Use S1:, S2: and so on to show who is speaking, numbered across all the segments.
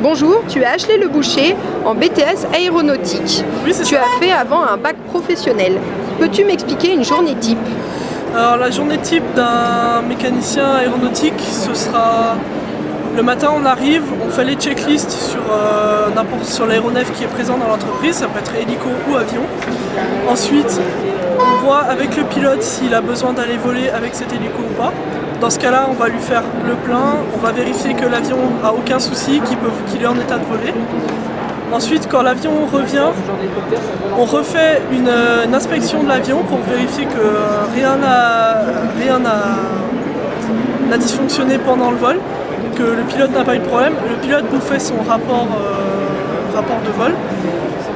S1: Bonjour, tu es Ashley Le Boucher en BTS aéronautique.
S2: Oui, c'est ça.
S1: Tu as fait avant un bac professionnel. Peux-tu m'expliquer une journée type?
S2: Alors la journée type d'un mécanicien aéronautique, ce sera le matin on arrive, on fait les checklists sur l'aéronef qui est présent dans l'entreprise, ça peut être hélico ou avion. Ensuite, on voit avec le pilote s'il a besoin d'aller voler avec cet hélico ou pas. Dans ce cas-là, on va lui faire le plein, on va vérifier que l'avion n'a aucun souci, qu'il est en état de voler. Ensuite, quand l'avion revient, on refait une inspection de l'avion pour vérifier que rien n'a dysfonctionné pendant le vol, que le pilote n'a pas eu de problème. Le pilote nous fait son rapport de vol.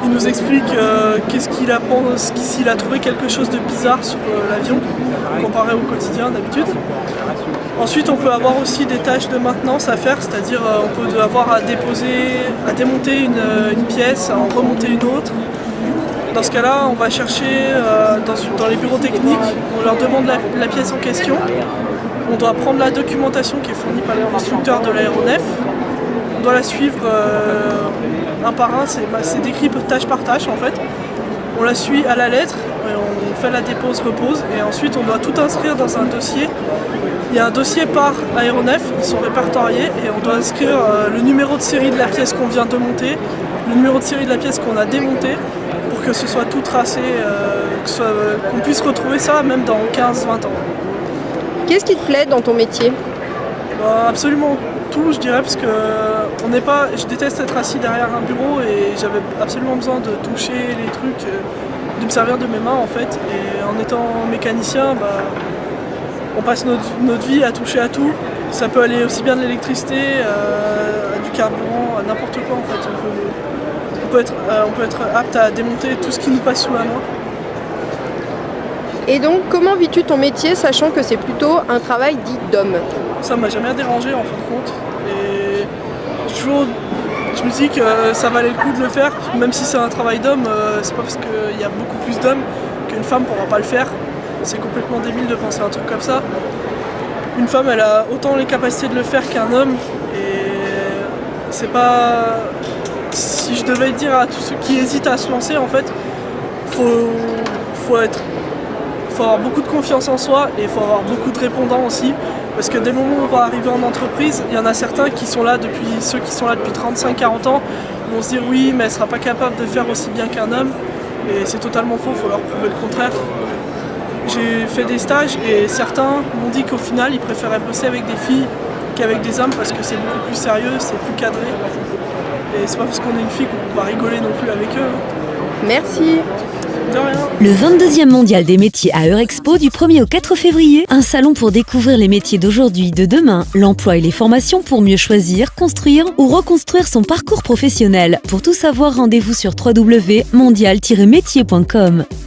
S2: Il nous explique s'il a trouvé quelque chose de bizarre sur l'avion, comparé au quotidien d'habitude. Ensuite, on peut avoir aussi des tâches de maintenance à faire, c'est-à-dire on peut avoir à démonter une pièce, à en remonter une autre. Dans ce cas-là, on va chercher dans les bureaux techniques, on leur demande la pièce en question. On doit prendre la documentation qui est fournie par le constructeur de l'aéronef. On doit la suivre un par un, c'est décrit tâche par tâche en fait. On la suit à la lettre, on fait la dépose-repose et ensuite on doit tout inscrire dans un dossier. Il y a un dossier par aéronef, ils sont répertoriés et on doit inscrire le numéro de série de la pièce qu'on vient de monter, le numéro de série de la pièce qu'on a démontée pour que ce soit tout tracé, qu'on puisse retrouver ça même dans 15-20 ans.
S1: Qu'est-ce qui te plaît dans ton métier?
S2: Absolument tout, je dirais, parce que je déteste être assis derrière un bureau et j'avais absolument besoin de toucher les trucs, de me servir de mes mains en fait. Et en étant mécanicien, on passe notre vie à toucher à tout. Ça peut aller aussi bien de l'électricité, du carburant, à n'importe quoi en fait. On peut être apte à démonter tout ce qui nous passe sous la main.
S1: Et donc, comment vis-tu ton métier, sachant que c'est plutôt un travail dit d'homme?
S2: Ça m'a jamais dérangé en fin de compte. Et je me dis que ça valait le coup de le faire, même si c'est un travail d'homme, c'est pas parce qu'il y a beaucoup plus d'hommes qu'une femme ne pourra pas le faire. C'est complètement débile de penser à un truc comme ça. Une femme, elle a autant les capacités de le faire qu'un homme. Et c'est pas... Si je devais dire à tous ceux qui hésitent à se lancer, en fait, faut avoir beaucoup de confiance en soi et il faut avoir beaucoup de répondants aussi. Parce que dès le moment où on va arriver en entreprise, il y en a certains ceux qui sont là depuis 35-40 ans, vont se dire oui, mais elle ne sera pas capable de faire aussi bien qu'un homme. Et c'est totalement faux, il faut leur prouver le contraire. J'ai fait des stages et certains m'ont dit qu'au final, ils préféraient bosser avec des filles qu'avec des hommes parce que c'est beaucoup plus sérieux, c'est plus cadré. Et c'est pas parce qu'on est une fille qu'on va rigoler non plus avec eux.
S1: Merci.
S2: De rien.
S3: Le 22e mondial des métiers à Eurexpo du 1er au 4 février. Un salon pour découvrir les métiers d'aujourd'hui, de demain, l'emploi et les formations pour mieux choisir, construire ou reconstruire son parcours professionnel. Pour tout savoir, rendez-vous sur www.mondial-métier.com.